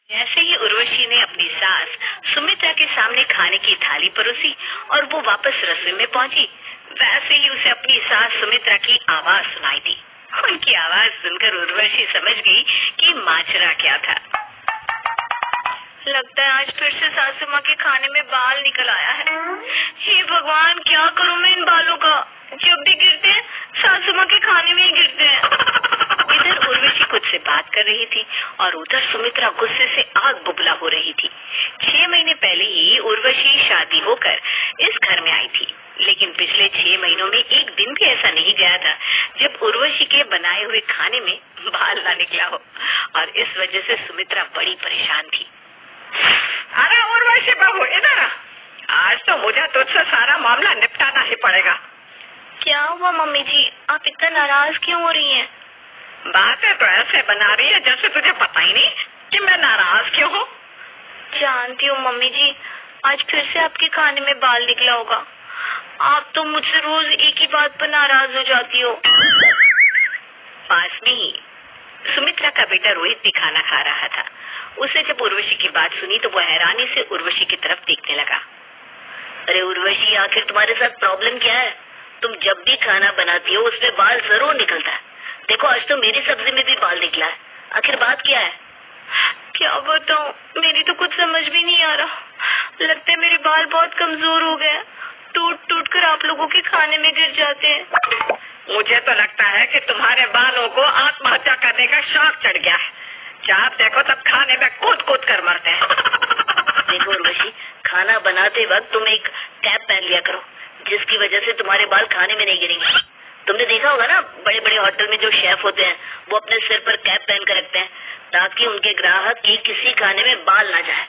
जैसे ही उर्वशी ने अपनी सास सुमित्रा के सामने खाने की थाली परोसी और वो वापस रसोई में पहुंची, वैसे ही उसे अपनी सास सुमित्रा की आवाज सुनाई दी। उनकी आवाज सुनकर उर्वशी समझ गई कि माजरा क्या था। लगता है आज फिर से सासू माँ के खाने में बाल निकल आया है। हे भगवान, क्या करूं मैं इन बालों का? जब भी गिरते हैं सासू माँ के खाने में ही गिरते हैं। इधर उर्वशी खुद से बात कर रही थी और उधर सुमित्रा गुस्से से आग बुबला हो रही थी। 6 महीने पहले ही उर्वशी शादी होकर इस घर में आई थी, लेकिन पिछले 6 महीनों में एक दिन भी ऐसा नहीं गया था जब उर्वशी के बनाए हुए खाने में बाल ना निकला हो, और इस वजह से सुमित्रा बड़ी परेशान थी। अरे उर्वशी बहू, इधर आ। आज तो मुझे तुझसे सारा मामला निपटाना ही पड़ेगा। क्या हुआ मम्मी जी, आप इतना नाराज क्यों हो रही हैं? बातें तो ऐसे बना रही है जैसे तुझे पता ही नहीं कि मैं नाराज क्यों हूँ। जानती हूँ मम्मी जी, आज फिर से आपके खाने में बाल निकला होगा। आप तो मुझसे रोज एक ही बात पर नाराज हो जाती हो। पास में ही सुमित्रा का बेटा रोहित भी खाना खा रहा था। उसे जब उर्वशी की बात सुनी तो वो हैरानी से उर्वशी की तरफ देखने लगा। अरे उर्वशी, आखिर तुम्हारे साथ प्रॉब्लम क्या है? तुम जब भी खाना बनाती हो उसमें बाल जरूर निकलता है। देखो, आज तो मेरी सब्जी में भी बाल निकला है। आखिर बात क्या है? क्या बताऊं, मेरी तो कुछ समझ भी नहीं आ रहा। लगता है मेरे बाल बहुत कमजोर हो गए, टूट टूट कर आप लोगों के खाने में गिर जाते हैं। मुझे तो लगता है कि तुम्हारे बालों को आत्महत्या करने का शौक चढ़ गया है। जब देखो तब खाने में कूद कूद कर मरते हैं। देखो उर्वशी, खाना बनाते वक्त तुम एक कैप पहन लिया करो, जिसकी वजह से तुम्हारे बाल खाने में नहीं गिरेंगे। तुमने देखा होगा ना, बड़े बड़े होटल में जो शेफ होते हैं वो अपने सिर पर कैप पहन कर रखते हैं ताकि उनके ग्राहक की किसी खाने में बाल ना जाए,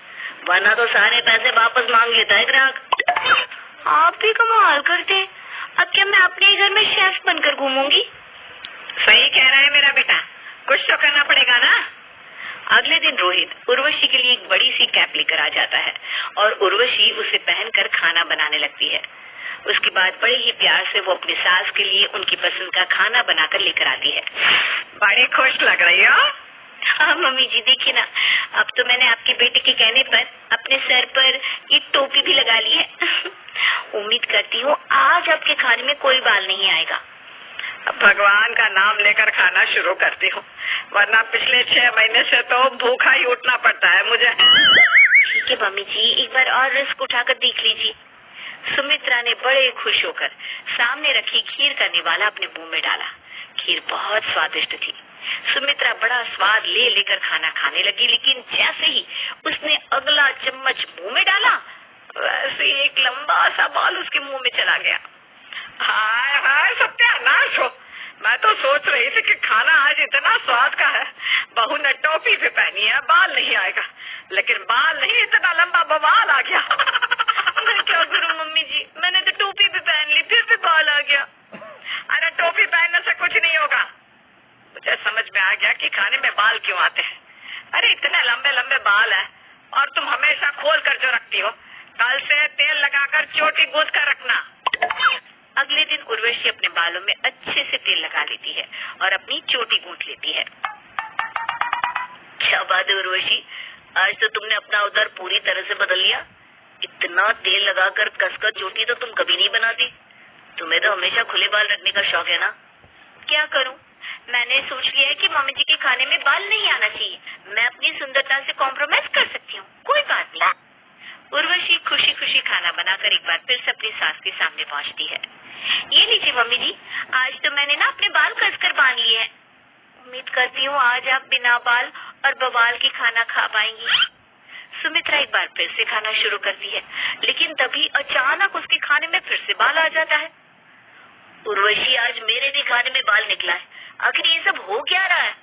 वरना तो सारे पैसे वापस मांग लेता है ग्राहक। आप भी कमाल करते हैं। अब क्या मैं अपने ही घर में शेफ बनकर घूमूंगी? सही कह रहा है मेरा बेटा, कुछ तो करना पड़ेगा ना। अगले दिन रोहित उर्वशी के लिए एक बड़ी सी कैप लेकर आ जाता है और उर्वशी उसे पहनकर खाना बनाने लगती है। उसके बाद बड़े ही प्यार से वो अपनी सास के लिए उनकी पसंद का खाना बनाकर लेकर आती है। बड़ी खुश लग रही हो। हाँ मम्मी जी, देखिए ना, अब तो मैंने आपके बेटे के कहने पर अपने सर पर ये टोपी भी लगा ली है। उम्मीद करती हूँ आज आपके खाने में कोई बाल नहीं आएगा। भगवान का नाम लेकर खाना शुरू करती हूँ, वरना पिछले 6 महीने से तो भूखा ही उठना पड़ता है मुझे। ठीक है मम्मी जी, एक बार और रिस्क उठाकर देख लीजिए। सुमित्रा ने बड़े खुश होकर सामने रखी खीर का निवाला अपने मुंह में डाला। खीर बहुत स्वादिष्ट थी। सुमित्रा बड़ा स्वाद ले लेकर खाना खाने लगी, लेकिन जैसे ही उसने अगला चम्मच मुंह में डाला, वैसे एक लंबा सा बाल उसके मुंह में चला गया। हाय हाय, सत्यानाश हो। मैं तो सोच रही थी कि खाना आज इतना स्वाद का है, बहू ने टोपी भी पहनी है, बाल नहीं आएगा, लेकिन बाल नहीं, इतना लंबा बवाल आ गया। मैं क्या करूं मम्मी जी, मैंने तो टोपी भी पहन ली, फिर भी बाल आ गया। अरे टोपी पहनने से कुछ नहीं होगा। मुझे समझ में आ गया कि खाने में बाल क्यों आते हैं। अरे इतने लंबे लंबे बाल है और तुम हमेशा खोल कर जो रखती हो। कल से तेल लगाकर चोटी गूंथ कर रखना। अगले दिन उर्वशी अपने बालों में अच्छे से तेल लगा लेती है और अपनी चोटी गूंथ लेती है। क्या बात है उर्वशी, आज तो तुमने अपना अवतार पूरी तरह से बदल लिया। इतना तेल लगाकर कसकर चोटी तो तुम कभी नहीं बनाती। तुम्हें तो हमेशा खुले बाल रखने का शौक है ना? क्या करूं, मैंने सोच लिया है कि मम्मी जी के खाने में बाल नहीं आना चाहिए। मैं अपनी सुंदरता से कॉम्प्रोमाइज कर सकती हूँ, कोई बात नहीं। उर्वशी खुशी खुशी खाना बनाकर एक बार फिर से अपनी सास के सामने पहुंचती है। ये लीजिए मम्मी जी, आज तो मैंने ना अपने बाल कसकर बांध लिए हैं। उम्मीद करती हूँ आज आप बिना बाल और बवाल की खाना खा पाएंगी। सुमित्रा एक बार फिर से खाना शुरू करती है, लेकिन तभी अचानक उसके खाने में फिर से बाल आ जाता है। उर्वशी, आज मेरे भी खाने में बाल निकला है। आखिर ये सब हो क्या रहा है?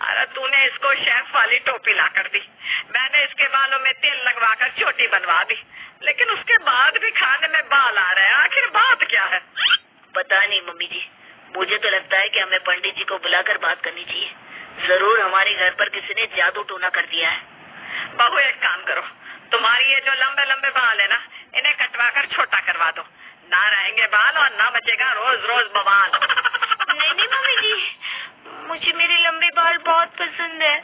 अरे तूने इसको शेफ वाली टोपी ला कर दी, मैंने इसके बालों में तेल लगवाकर चोटी बनवा दी, लेकिन उसके बाद भी खाने में बाल आ रहे हैं। आखिर बात क्या है? पता नहीं मम्मी जी, मुझे तो लगता है कि हमें पंडित जी को बुलाकर बात करनी चाहिए। जरूर हमारे घर पर किसी ने जादू टोना कर दिया है। बहू एक काम करो, तुम्हारी ये जो लंबे लंबे बाल है ना, इन्हें कटवा कर छोटा करवा दो। ना रहेंगे बाल और ना बचेगा रोज रोज बवाल। नहीं नहीं मम्मी जी, मुझे मेरे लंबे बाल बहुत पसंद है।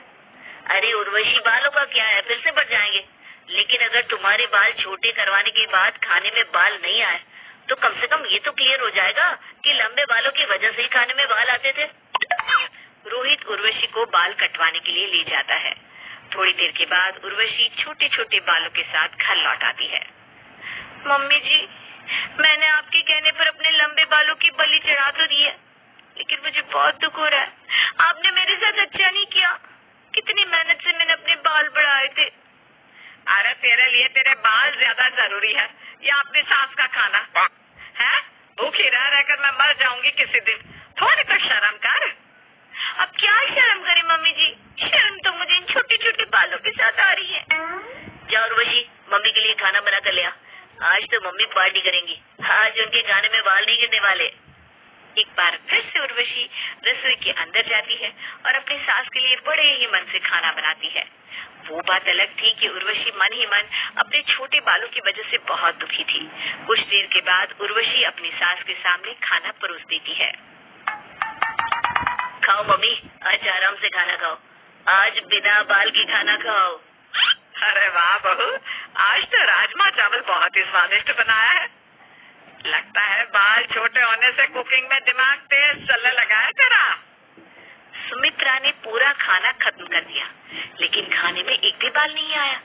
अरे उर्वशी, बालों का क्या है, फिर से बढ़ जाएंगे। लेकिन अगर तुम्हारे बाल छोटे करवाने के बाद खाने में बाल नहीं आए तो कम से कम ये तो क्लियर हो जाएगा कि लंबे बालों की वजह से ही खाने में बाल आते थे। रोहित उर्वशी को बाल कटवाने के लिए ले जाता है। थोड़ी देर के बाद उर्वशी छोटे छोटे बालों के साथ घर लौट आती है। मम्मी जी, मैंने आपके कहने पर अपने लंबे बालों की बलि चढ़ा तो दी है, लेकिन मुझे बहुत दुख हो रहा है। आपने मेरे साथ अच्छा नहीं किया। कितनी मेहनत से मैंने अपने बाल बढ़ाए थे। अरे तेरे लिए तेरे बाल ज्यादा जरूरी है या अपनी सास का खाना है? भूखी रह रहकर मैं मर जाऊंगी किसी दिन। थोड़ी तो शर्म कर। अब क्या शर्म करे मम्मी जी, शर्म तो मुझे इन छोटे छोटे बालों के साथ आ रही है। जा उर्वशी, मम्मी के लिए खाना बना कर ले आ। आज तो मम्मी पार्टी करेंगी, आज उनके खाने में बाल नहीं गिरने वाले। एक बार फिर से उर्वशी रसोई के अंदर जाती है और अपनी सास के लिए बड़े ही मन से खाना बनाती है। वो बात अलग थी कि उर्वशी मन ही मन अपने छोटे बालों की वजह से बहुत दुखी थी। कुछ देर के बाद उर्वशी अपनी सास के सामने खाना परोस देती है। खाओ मम्मी, आज आराम से खाना खाओ, आज बिना बाल की खाना खाओ। अरे वाह बहू, आज तो राजमा चावल बहुत ही स्वादिष्ट बनाया है। लगता है बाल छोटे होने से कुकिंग में दिमाग तेज चलने लगा है तेरा। सुमित्रा ने पूरा खाना खत्म कर दिया, लेकिन खाने में एक भी बाल नहीं आया।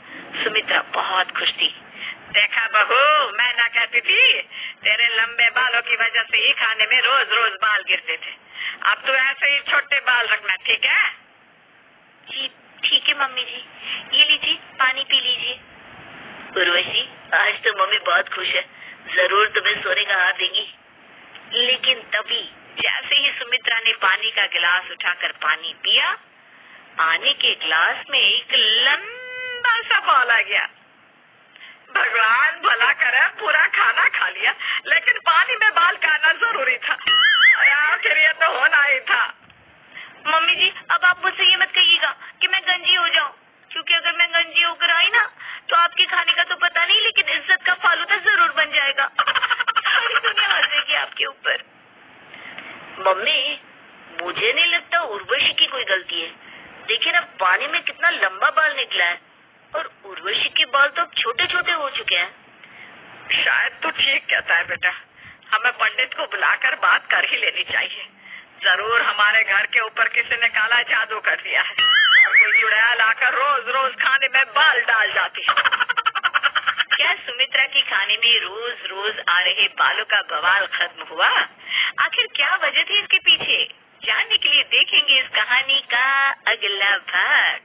सुमित्रा बहुत खुश थी। देखा बहू, मैं ना कहती थी, तेरे लंबे बालों की वजह से ही खाने में रोज रोज बाल गिरते थे। अब तो ऐसे ही छोटे बाल रखना, ठीक है? जी ठीक है मम्मी जी, ये लीजिए पानी पी लीजिए। उर्वशी, आज तो मम्मी बहुत खुश है, जरूर तुम्हें सोने का हाथ देंगी। लेकिन तभी जैसे ही सुमित्रा ने पानी का गिलास उठाकर पानी पिया, पानी के गिलास में एक लंबा सा बाल आ गया। भगवान भला करे, पूरा खाना खा लिया लेकिन पानी में बाल का आना जरूरी था। आखिर ये तो होना ही था। मम्मी जी, अब आप मुझसे ये मत कहिएगा कि मैं गंजी हो जाऊं, क्योंकि अगर मैं गंजी होकर आई ना तो आपके खाने का तो पता नहीं, लेकिन इज्जत का फालूदा जरूर बन जाएगा। सारी दुनिया हंसेगी आपके ऊपर। मम्मी, मुझे नहीं लगता उर्वशी की कोई गलती है। देखिए ना, पानी में कितना लंबा बाल निकला है और उर्वशी के बाल तो अब छोटे छोटे हो चुके हैं। शायद तो ठीक कहता है बेटा, हमें पंडित को बुलाकर बात कर ही लेनी चाहिए। जरूर हमारे घर के ऊपर किसी ने काला जादू कर दिया है। कोई चुड़ैल आकर रोज रोज खाने में बाल डाल जाती है। क्या सुमित्रा के खाने में रोज रोज आ रहे बालों का बवाल खत्म हुआ? आखिर क्या वजह थी इसके पीछे? जानने के लिए देखेंगे इस कहानी का अगला भाग।